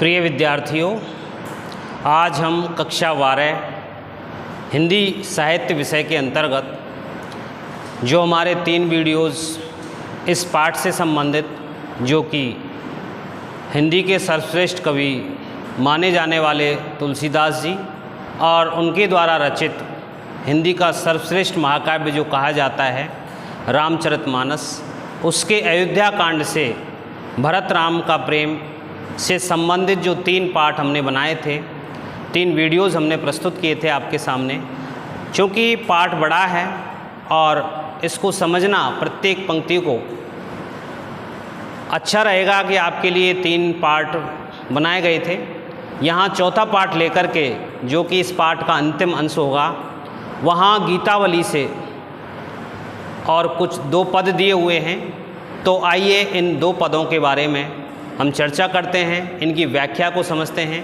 प्रिय विद्यार्थियों, आज हम कक्षा 12 हिंदी साहित्य विषय के अंतर्गत जो हमारे 3 वीडियोज़ इस पाठ से संबंधित, जो कि हिंदी के सर्वश्रेष्ठ कवि माने जाने वाले तुलसीदास जी और उनके द्वारा रचित हिंदी का सर्वश्रेष्ठ महाकाव्य जो कहा जाता है रामचरितमानस, उसके अयोध्या कांड से भरत राम का प्रेम से संबंधित जो 3 पाठ हमने बनाए थे, 3 वीडियोज़ हमने प्रस्तुत किए थे आपके सामने। क्योंकि पाठ बड़ा है और इसको समझना प्रत्येक पंक्ति को अच्छा रहेगा कि आपके लिए 3 पाठ बनाए गए थे। यहाँ चौथा पाठ लेकर के, जो कि इस पाठ का अंतिम अंश होगा, वहाँ गीतावली से और कुछ 2 पद दिए हुए हैं। तो आइए इन 2 पदों के बारे में हम चर्चा करते हैं, इनकी व्याख्या को समझते हैं।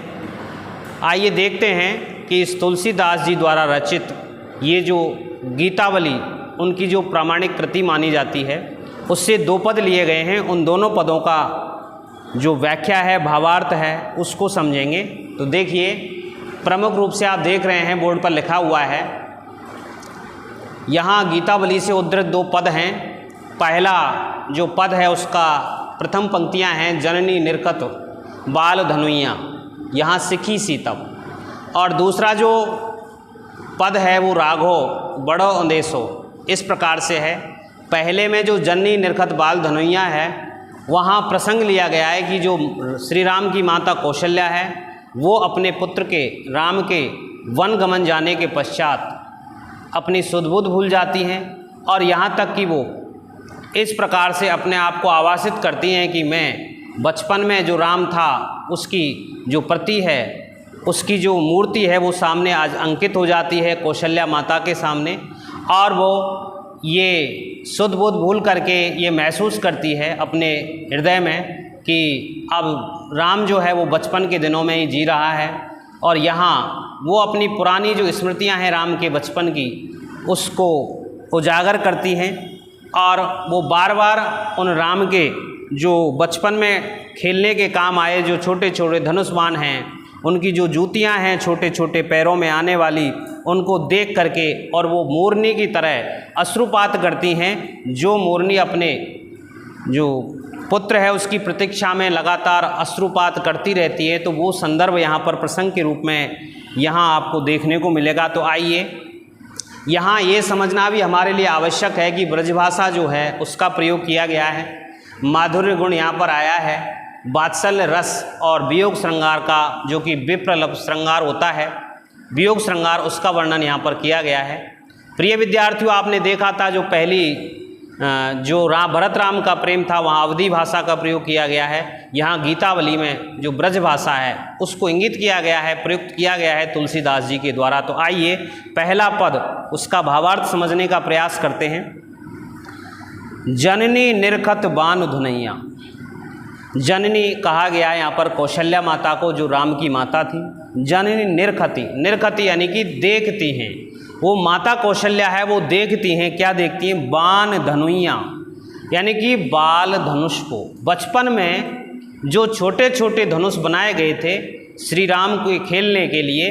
आइए देखते हैं कि इस तुलसीदास जी द्वारा रचित ये जो गीतावली, उनकी जो प्रामाणिक कृति मानी जाती है, उससे 2 पद लिए गए हैं। उन दोनों पदों का जो व्याख्या है, भावार्थ है, उसको समझेंगे। तो देखिए, प्रमुख रूप से आप देख रहे हैं बोर्ड पर लिखा हुआ है, यहाँ गीतावली से उद्धृत 2 पद हैं। पहला जो पद है उसका प्रथम पंक्तियां हैं, जननी निर्कत बाल धनुइया यहाँ सिखी सीतम, और दूसरा जो पद है वो राघो बड़ो अंदेशो, इस प्रकार से है। पहले में जो जननी निर्कत बाल धनुइया है, वहाँ प्रसंग लिया गया है कि जो श्री राम की माता कौशल्या है, वो अपने पुत्र के राम के वन गमन जाने के पश्चात अपनी सुध बुध भूल जाती हैं, और यहाँ तक कि वो इस प्रकार से अपने आप को आवासित करती हैं कि मैं बचपन में जो राम था उसकी जो प्रति है, उसकी जो मूर्ति है, वो सामने आज अंकित हो जाती है कौशल्या माता के सामने, और वो ये सुध बुध भूल करके ये महसूस करती है अपने हृदय में कि अब राम जो है वो बचपन के दिनों में ही जी रहा है, और यहाँ वो अपनी पुरानी जो स्मृतियाँ हैं राम के बचपन की, उसको उजागर करती हैं। और वो बार बार उन राम के जो बचपन में खेलने के काम आए जो छोटे छोटे धनुष बाण हैं, उनकी जो जूतियां हैं छोटे छोटे पैरों में आने वाली, उनको देख करके और वो मोरनी की तरह अश्रुपात करती हैं। जो मोरनी अपने जो पुत्र है उसकी प्रतीक्षा में लगातार अश्रुपात करती रहती है, तो वो संदर्भ यहाँ पर प्रसंग के रूप में यहाँ आपको देखने को मिलेगा। तो आइए, यहाँ ये समझना भी हमारे लिए आवश्यक है कि ब्रजभाषा जो है उसका प्रयोग किया गया है, माधुर्य गुण यहाँ पर आया है, वात्सल्य रस और वियोग श्रृंगार का, जो कि विप्रलभ श्रृंगार होता है, वियोग श्रृंगार, उसका वर्णन यहाँ पर किया गया है। प्रिय विद्यार्थियों, आपने देखा था जो पहली जो भरत राम का प्रेम था, वहाँ अवधी भाषा का प्रयोग किया गया है। यहाँ गीतावली में जो ब्रज भाषा है उसको इंगित किया गया है, प्रयुक्त किया गया है तुलसीदास जी के द्वारा। तो आइए पहला पद, उसका भावार्थ समझने का प्रयास करते हैं। जननी निर्खत बान धुनैया, जननी कहा गया है यहाँ पर कौशल्या माता को, जो राम की माता थी। जननी निर्खति, निर्खति यानी कि देखती हैं, वो माता कौशल्या है, वो देखती हैं। क्या देखती हैं? बाण धनुइया, यानी कि बाल धनुष को। बचपन में जो छोटे छोटे धनुष बनाए गए थे श्री राम को खेलने के लिए,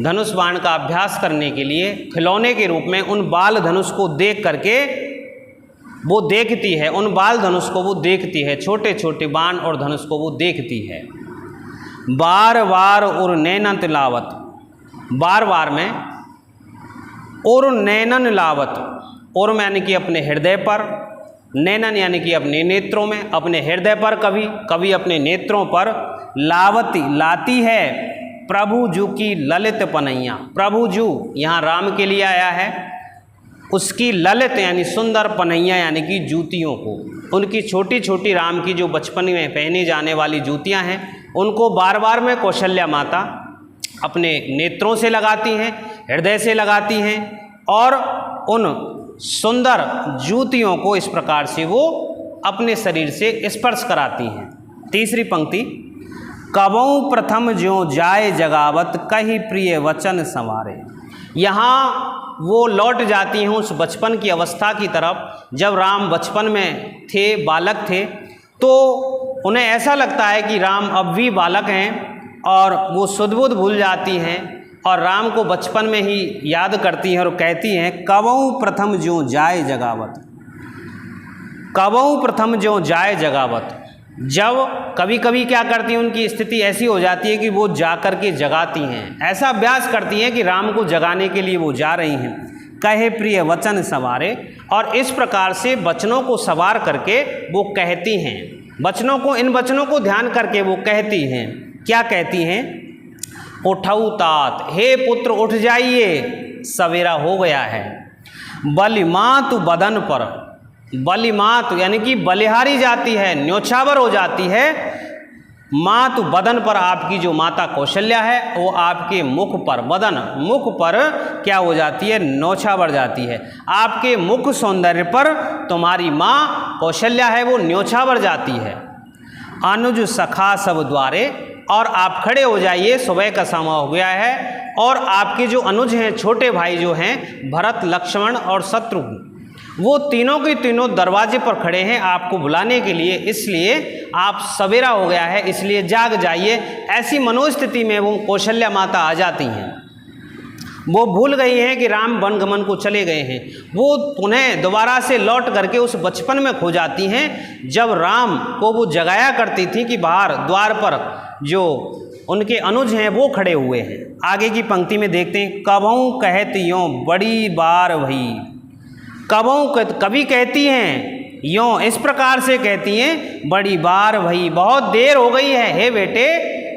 धनुष बाण का अभ्यास करने के लिए, खिलौने के रूप में, उन बाल धनुष को देख करके वो देखती है, उन बाल धनुष को वो देखती है, छोटे छोटे बाण और धनुष को वो देखती है। बार बार और नैनन लावत, बार बार में, और नैनन लावत, और यानी कि अपने हृदय पर, नैनन यानी कि अपने नेत्रों में, अपने हृदय पर कभी कभी अपने नेत्रों पर, लावती लाती है प्रभु जू की ललित पनैया। प्रभु जू यहाँ राम के लिए आया है, उसकी ललित यानी सुंदर, पनैया यानी कि जूतियों को, उनकी छोटी छोटी राम की जो बचपन में पहनी जाने वाली जूतियाँ हैं, उनको बार बार में कौशल्या माता अपने नेत्रों से लगाती हैं, हृदय से लगाती हैं, और उन सुंदर जूतियों को इस प्रकार से वो अपने शरीर से स्पर्श कराती हैं। तीसरी पंक्ति, कबहु प्रथम ज्यों जाए जगावत कही प्रिय वचन संवारे। यहाँ वो लौट जाती हैं उस बचपन की अवस्था की तरफ, जब राम बचपन में थे, बालक थे, तो उन्हें ऐसा लगता है कि राम अब भी बालक हैं और वो सुध-बुध भूल जाती हैं और राम को बचपन में ही याद करती हैं और कहती हैं कबहु प्रथम ज्यों जाए जगावत, कबहु प्रथम ज्यों जाए जगावत। जब कभी कभी क्या करती हैं, उनकी स्थिति ऐसी हो जाती है कि वो जा कर के जगाती हैं, ऐसा अभ्यास करती हैं कि राम को जगाने के लिए वो जा रही हैं। कहे प्रिय वचन सवारे, और इस प्रकार से वचनों को सवार करके वो कहती हैं, वचनों को, इन वचनों को ध्यान करके वो कहती हैं। क्या कहती हैं? उठऊ तात, हे पुत्र उठ जाइए, सवेरा हो गया है। बलिमातु बदन पर, बलिमातु यानी कि बलिहारी जाती है, न्योछावर हो जाती है। मातु बदन पर, आपकी जो माता कौशल्या है वो आपके मुख पर, बदन मुख पर क्या हो जाती है? न्योछावर जाती है। आपके मुख सौंदर्य पर तुम्हारी माँ कौशल्या है वो न्योछावर जाती है। अनुज सखा सब द्वारे, और आप खड़े हो जाइए, सुबह का समय हो गया है और आपके जो अनुज हैं, छोटे भाई जो हैं भरत, लक्ष्मण और शत्रुघ्न, वो तीनों के तीनों दरवाजे पर खड़े हैं आपको बुलाने के लिए, इसलिए आप सवेरा हो गया है, इसलिए जाग जाइए। ऐसी मनोस्थिति में वो कौशल्या माता आ जाती हैं। वो भूल गई हैं कि राम वनगमन को चले गए हैं, वो पुनः दोबारा से लौट करके उस बचपन में खो जाती हैं जब राम को वो जगाया करती थी कि बाहर द्वार पर जो उनके अनुज हैं वो खड़े हुए हैं। आगे की पंक्ति में देखते हैं, कबहु कहत यों बड़ी बार भई, कबहु कभी कहती हैं यों, इस प्रकार से कहती हैं, बड़ी बार भई, बहुत देर हो गई है, हे बेटे,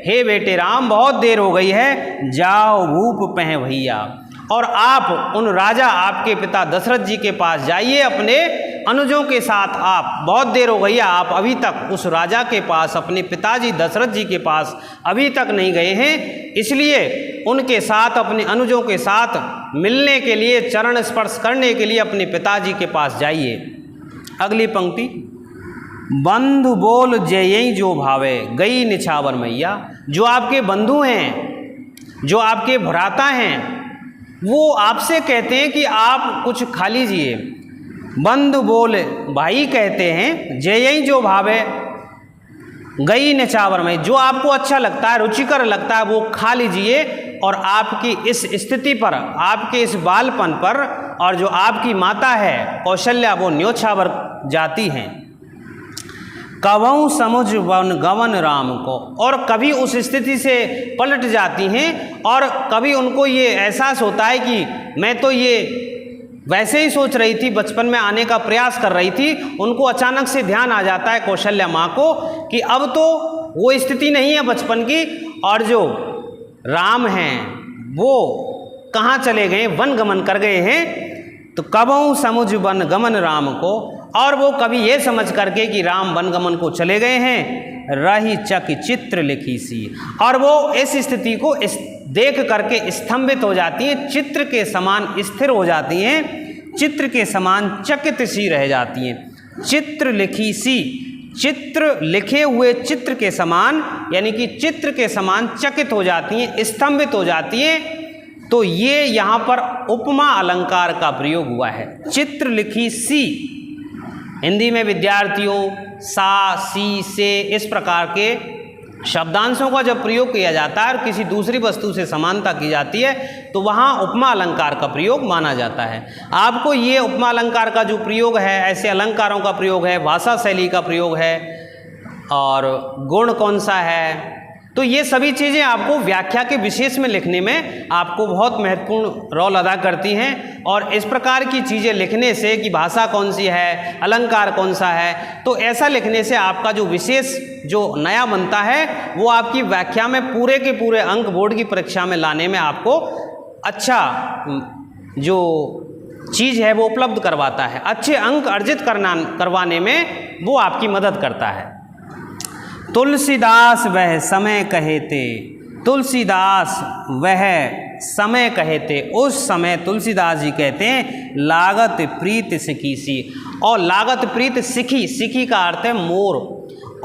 हे बेटे राम बहुत देर हो गई है, जाओ भूप पह भैया, और आप उन राजा आपके पिता दशरथ जी के पास जाइए अपने अनुजों के साथ। आप बहुत देर हो गई है, आप अभी तक उस राजा के पास, अपने पिताजी दशरथ जी के पास अभी तक नहीं गए हैं, इसलिए उनके साथ, अपने अनुजों के साथ मिलने के लिए, चरण स्पर्श करने के लिए अपने पिताजी के पास जाइए। अगली पंक्ति, बंधु बोल जयई जो भावे, गई निछावर मैया। जो आपके बंधु हैं, जो आपके भ्राता हैं, वो आपसे कहते हैं कि आप कुछ खा लीजिए। बंधु बोल, भाई कहते हैं, जयई जो भावे, गई निछावर में, जो आपको अच्छा लगता है, रुचिकर लगता है, वो खा लीजिए। और आपकी इस स्थिति पर, आपके इस बालपन पर, और जो आपकी माता है कौशल्या, वो न्योछावर जाती हैं। कबहु समुझ वन गवन राम को, और कभी उस स्थिति से पलट जाती हैं और कभी उनको ये एहसास होता है कि मैं तो ये वैसे ही सोच रही थी, बचपन में आने का प्रयास कर रही थी। उनको अचानक से ध्यान आ जाता है कौशल्या माँ को कि अब तो वो स्थिति नहीं है बचपन की, और जो राम हैं वो कहाँ चले गए, वन गमन कर गए हैं। तो कबहु समुझ वन गमन राम को, और वो कभी ये समझ करके कि राम वनगमन को चले गए हैं, रही चक चित्र लिखी सी, और वो इस स्थिति को देख करके स्तंभित हो जाती हैं, चित्र के समान स्थिर हो जाती हैं, चित्र के समान चकित सी रह जाती हैं। चित्र लिखी सी, चित्र लिखे हुए चित्र के समान, यानी कि चित्र के समान चकित हो जाती हैं, स्तंभित हो जाती हैं। तो ये यहाँ पर उपमा अलंकार का प्रयोग हुआ है। चित्र लिखी सी, हिंदी में विद्यार्थियों सा, सी, से, इस प्रकार के शब्दांशों का जब प्रयोग किया जाता है और किसी दूसरी वस्तु से समानता की जाती है तो वहाँ उपमा अलंकार का प्रयोग माना जाता है। आपको ये उपमा अलंकार का जो प्रयोग है, ऐसे अलंकारों का प्रयोग है, भाषा शैली का प्रयोग है, और गुण कौन सा है, तो ये सभी चीज़ें आपको व्याख्या के विशेष में लिखने में आपको बहुत महत्वपूर्ण रोल अदा करती हैं। और इस प्रकार की चीज़ें लिखने से कि भाषा कौन सी है, अलंकार कौन सा है, तो ऐसा लिखने से आपका जो विशेष जो नया बनता है वो आपकी व्याख्या में पूरे के पूरे अंक बोर्ड की परीक्षा में लाने में आपको अच्छा जो चीज़ है वो उपलब्ध करवाता है, अच्छे अंक अर्जित करवाने में वो आपकी मदद करता है। तुलसीदास वह समय कहेते, तुलसीदास वह समय कहेते, उस समय तुलसीदास जी कहते हैं लागत प्रीत सिखी सी, और लागत प्रीत सिखी, सिखी का अर्थ है मोर,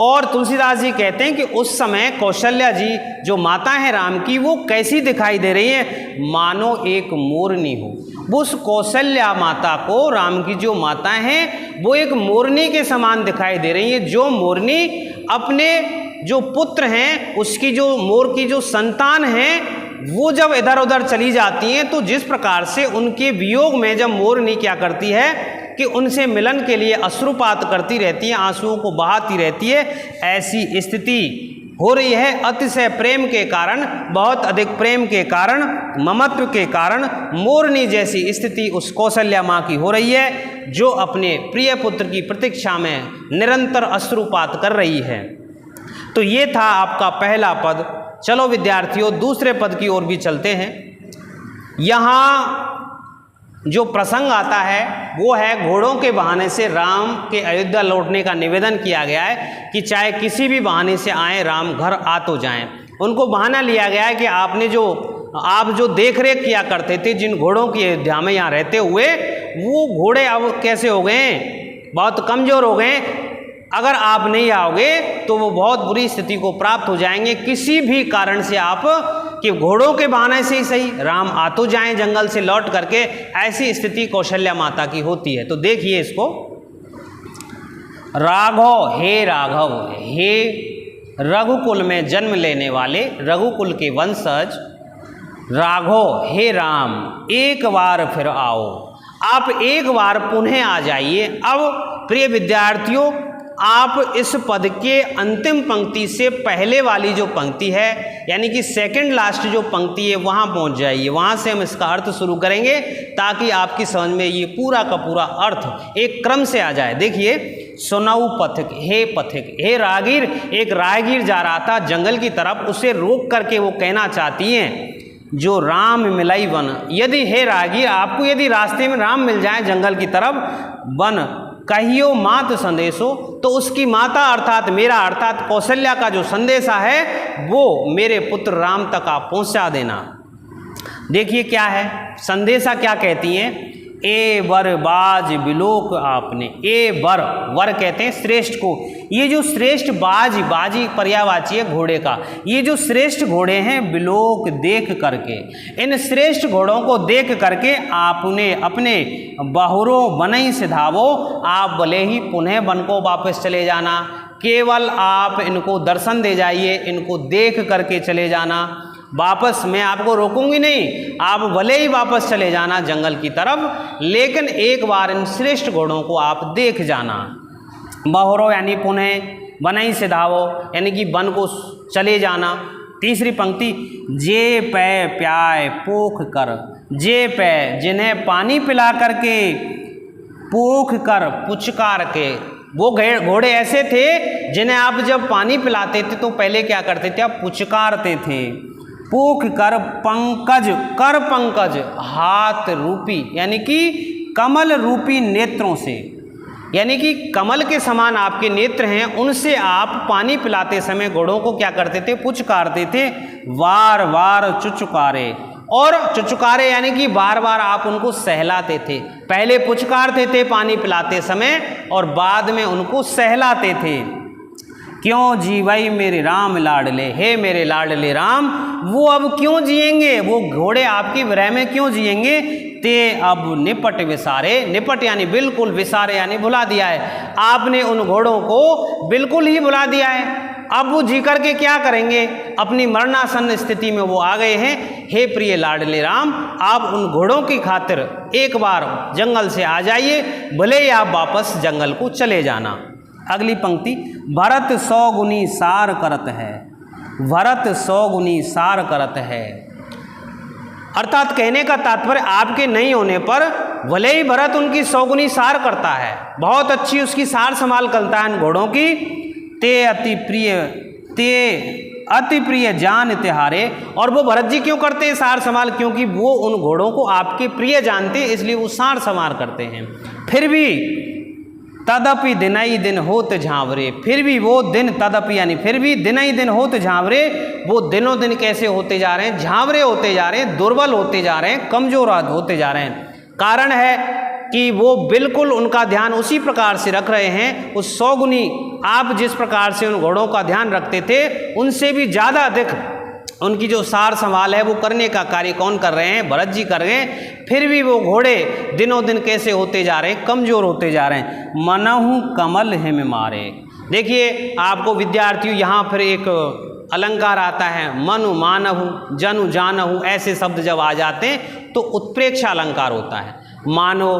और तुलसीदास जी कहते हैं कि उस समय कौशल्या जी जो माता है राम की, वो कैसी दिखाई दे रही है, मानो एक मोरनी हो। वो उस कौशल्या माता को, राम की जो माता हैं, वो एक मोरनी के समान दिखाई दे रही है। जो मोरनी अपने जो पुत्र हैं, उसकी जो मोर की जो संतान है, वो जब इधर उधर चली जाती हैं तो जिस प्रकार से उनके वियोग में जब मोरनी क्या करती है कि उनसे मिलन के लिए अश्रुपात करती रहती है, आंसुओं को बहाती रहती है, ऐसी स्थिति हो रही है अतिशय प्रेम के कारण, बहुत अधिक प्रेम के कारण, ममत्व के कारण मोरनी जैसी स्थिति उस कौशल्या माँ की हो रही है, जो अपने प्रिय पुत्र की प्रतीक्षा में निरंतर अश्रुपात कर रही है। तो ये था आपका पहला पद। चलो विद्यार्थियों, दूसरे पद की ओर भी चलते हैं। यहाँ जो प्रसंग आता है वो है घोड़ों के बहाने से राम के अयोध्या लौटने का निवेदन किया गया है कि चाहे किसी भी बहाने से आए, राम घर आ तो जाएं। उनको बहाना लिया गया है कि आप जो देख रेख किया करते थे जिन घोड़ों की अयोध्या में यहाँ रहते हुए, वो घोड़े अब कैसे हो गए, बहुत कमज़ोर हो गए। अगर आप नहीं आओगे तो वो बहुत बुरी स्थिति को प्राप्त हो जाएंगे। किसी भी कारण से आप कि घोड़ों के बहाने से ही सही राम आ तो जाएं जंगल से लौट करके, ऐसी स्थिति कौशल्या माता की होती है। तो देखिए इसको, राघव, हे राघव, हे रघुकुल में जन्म लेने वाले, रघुकुल के वंशज राघव, हे राम, एक बार फिर आओ, आप एक बार पुनः आ जाइए। अब प्रिय विद्यार्थियों, आप इस पद के अंतिम पंक्ति से पहले वाली जो पंक्ति है, यानी कि सेकंड लास्ट जो पंक्ति है, वहाँ पहुँच जाइए। वहाँ से हम इसका अर्थ शुरू करेंगे ताकि आपकी समझ में ये पूरा का पूरा अर्थ एक क्रम से आ जाए। देखिए, सुनऊ पथिक, हे पथिक, हे राहगीर। एक राहगीर जा रहा था जंगल की तरफ, उसे रोक करके वो कहना चाहती हैं, जो राम मिलाई वन, यदि हे राहगीर आपको यदि रास्ते में राम मिल जाए जंगल की तरफ, वन कहियो मात संदेशो, तो उसकी माता अर्थात मेरा अर्थात कौशल्या का जो संदेशा है वो मेरे पुत्र राम तक आप पहुंचा देना। देखिए क्या है संदेशा, क्या कहती हैं, ए वर बाज बिलोक आपने, ए वर, वर कहते हैं श्रेष्ठ को। ये जो श्रेष्ठ बाजी पर्यायवाची है घोड़े का, ये जो श्रेष्ठ घोड़े हैं बिलोक देख करके, इन श्रेष्ठ घोड़ों को देख करके आपने अपने बहुरों बनई सिधावो, आप भले ही पुनः वन को वापस चले जाना, केवल आप इनको दर्शन दे जाइए, इनको देख करके चले जाना, वापस मैं आपको रोकूंगी नहीं, आप भले ही वापस चले जाना जंगल की तरफ, लेकिन एक बार इन श्रेष्ठ घोड़ों को आप देख जाना। बहुरो यानी पुनः, बनई सिधावो यानी कि वन को चले जाना। तीसरी पंक्ति, जे पै प्याय पोख कर, जे पै जिन्हें पानी पिला करके, पोख कर पुचकार के, वो घोड़े ऐसे थे जिन्हें आप जब पानी पिलाते थे तो पहले क्या करते थे, आप पुचकारते थे। पूख कर पंकज, कर पंकज हाथ रूपी यानी कि कमल रूपी नेत्रों से, यानी कि कमल के समान आपके नेत्र हैं, उनसे आप पानी पिलाते समय घोड़ों को क्या करते थे, पुचकारते थे। वार वार चुचुकारे, और चुचुकारे यानी कि बार बार आप उनको सहलाते थे। पहले पुचकारते थे पानी पिलाते समय और बाद में उनको सहलाते थे। क्यों जीवई मेरे राम लाडले, हे मेरे लाडले राम, वो अब क्यों जिएंगे, वो घोड़े आपकी विरह में क्यों जिएंगे। ते अब निपट विसारे, निपट यानी बिल्कुल, विसारे यानी भुला दिया है, आपने उन घोड़ों को बिल्कुल ही भुला दिया है। अब वो जी करके क्या करेंगे, अपनी मरणासन्न स्थिति में वो आ गए हैं। हे प्रिय लाडले राम, आप उन घोड़ों की खातिर एक बार जंगल से आ जाइए, भले ही आप वापस जंगल को चले जाना। अगली पंक्ति, भरत 100 गुनी सार करत है, भरत 100 गुनी सार करत है, अर्थात कहने का तात्पर्य आपके नहीं होने पर भले ही भरत उनकी 100 गुनी सार करता है, बहुत अच्छी उसकी सार संभाल करता है इन घोड़ों की। ते अति प्रिय जान तिहारे, और वो भरत जी क्यों करते हैं सार संभाल, क्योंकि वो उन घोड़ों को आपके प्रिय जानते हैं, इसलिए वो सार संभाल करते हैं। फिर भी तदपि दिनई दिन होत झांवरे, फिर भी वो दिन, तदपि यानी फिर भी, दिनई दिन होत झांवरे, वो दिनों दिन कैसे होते जा रहे हैं, झांवरे होते जा रहे हैं, दुर्बल होते जा रहे हैं, कमजोर होते जा रहे हैं। कारण है कि वो बिल्कुल उनका ध्यान उसी प्रकार से रख रहे हैं, उस 100 गुनी आप जिस प्रकार से उन घोड़ों का ध्यान रखते थे, उनसे भी ज़्यादा अधिक उनकी जो सार संभाल है वो करने का कार्य कौन कर रहे हैं, भरत जी कर रहे हैं। फिर भी वो घोड़े दिनों दिन कैसे होते जा रहे हैं, कमजोर होते जा रहे हैं। मनहु कमल हिम मारे, देखिए आपको विद्यार्थियों यहाँ फिर एक अलंकार आता है, मनु मानहु जनु जानहु, ऐसे शब्द जब आ जाते हैं तो उत्प्रेक्षा अलंकार होता है। मानो,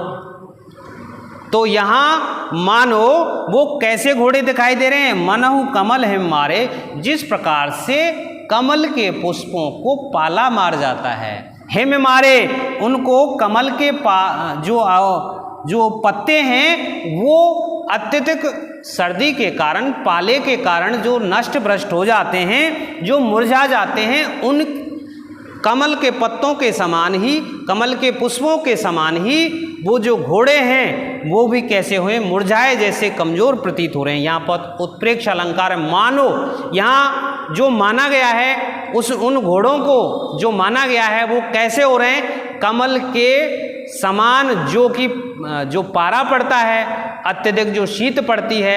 तो यहाँ मानो वो कैसे घोड़े दिखाई दे रहे हैं, मनहु कमल हिम मारे, जिस प्रकार से कमल के पुष्पों को पाला मार जाता है। हिम मारे, उनको कमल के जो पत्ते हैं वो अत्यधिक सर्दी के कारण, पाले के कारण जो नष्ट भ्रष्ट हो जाते हैं, जो मुरझा जाते हैं, उन कमल के पत्तों के समान ही, कमल के पुष्पों के समान ही वो जो घोड़े हैं वो भी कैसे हुए, मुरझाए जैसे कमजोर प्रतीत हो रहे हैं। यहाँ पर उत्प्रेक्ष अलंकार है मानो, यहाँ जो माना गया है उन घोड़ों को जो माना गया है वो कैसे हो रहे हैं, कमल के समान, जो पारा पड़ता है, अत्यधिक जो शीत पड़ती है,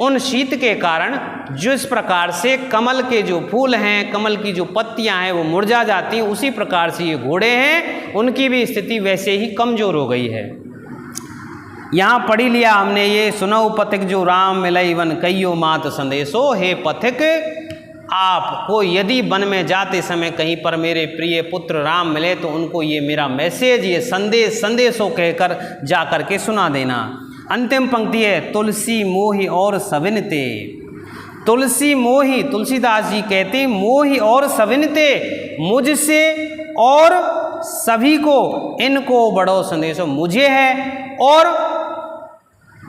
उन शीत के कारण जिस प्रकार से कमल के जो फूल हैं, कमल की जो पत्तियां हैं वो मुरझा जाती हैं, उसी प्रकार से ये घोड़े हैं, उनकी भी स्थिति वैसे ही कमजोर हो गई है। यहाँ पढ़ी लिया हमने ये, सुनऊ पथिक जो राम मिलई वन कहियो मात संदेशो, हे पथिक आपको यदि वन में जाते समय कहीं पर मेरे प्रिय पुत्र राम मिले तो उनको ये मेरा मैसेज, ये संदेशो कहकर जा कर के सुना देना। अंतिम पंक्ति है, तुलसी मोहि और सविनते। तुलसी मोहि, तुलसीदास जी कहते हैं मोहि और सविनते, मुझसे और सभी को इनको बड़ो संदेशो, मुझे है और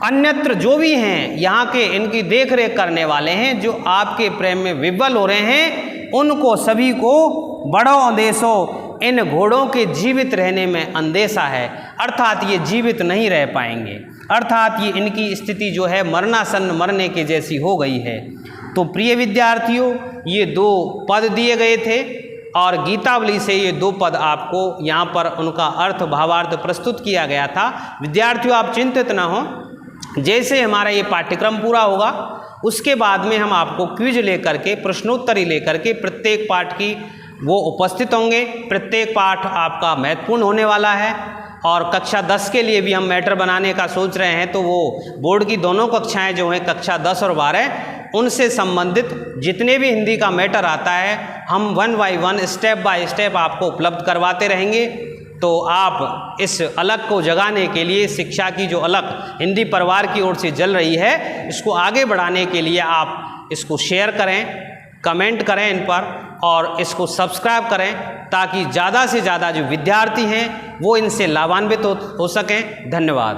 अन्यत्र जो भी हैं यहाँ के इनकी देख रेख करने वाले हैं, जो आपके प्रेम में विह्वल हो रहे हैं, उनको सभी को बड़ो अंदेशो, इन घोड़ों के जीवित रहने में अंदेशा है, अर्थात ये जीवित नहीं रह पाएंगे, अर्थात ये इनकी स्थिति जो है मरणासन्न, मरने के जैसी हो गई है। तो प्रिय विद्यार्थियों, ये 2 पद दिए गए थे और गीतावली से ये 2 पद आपको यहाँ पर उनका अर्थ भावार्थ प्रस्तुत किया गया था। विद्यार्थियों आप चिंतित न हो, जैसे हमारा ये पाठ्यक्रम पूरा होगा उसके बाद में हम आपको क्विज लेकर के, प्रश्नोत्तरी लेकर के प्रत्येक पाठ की वो उपस्थित होंगे। प्रत्येक पाठ आपका महत्वपूर्ण होने वाला है और कक्षा 10 के लिए भी हम मैटर बनाने का सोच रहे हैं, तो वो बोर्ड की दोनों कक्षाएं जो हैं कक्षा 10 और 12, उनसे संबंधित जितने भी हिंदी का मैटर आता है हम 1 बाय 1 स्टेप बाय स्टेप आपको उपलब्ध करवाते रहेंगे। तो आप इस अलग को जगाने के लिए, शिक्षा की जो अलग हिंदी परिवार की ओर से जल रही है, इसको आगे बढ़ाने के लिए आप इसको शेयर करें, कमेंट करें इन पर और इसको सब्सक्राइब करें, ताकि ज़्यादा से ज़्यादा जो विद्यार्थी हैं वो इनसे लाभान्वित हो सकें। धन्यवाद।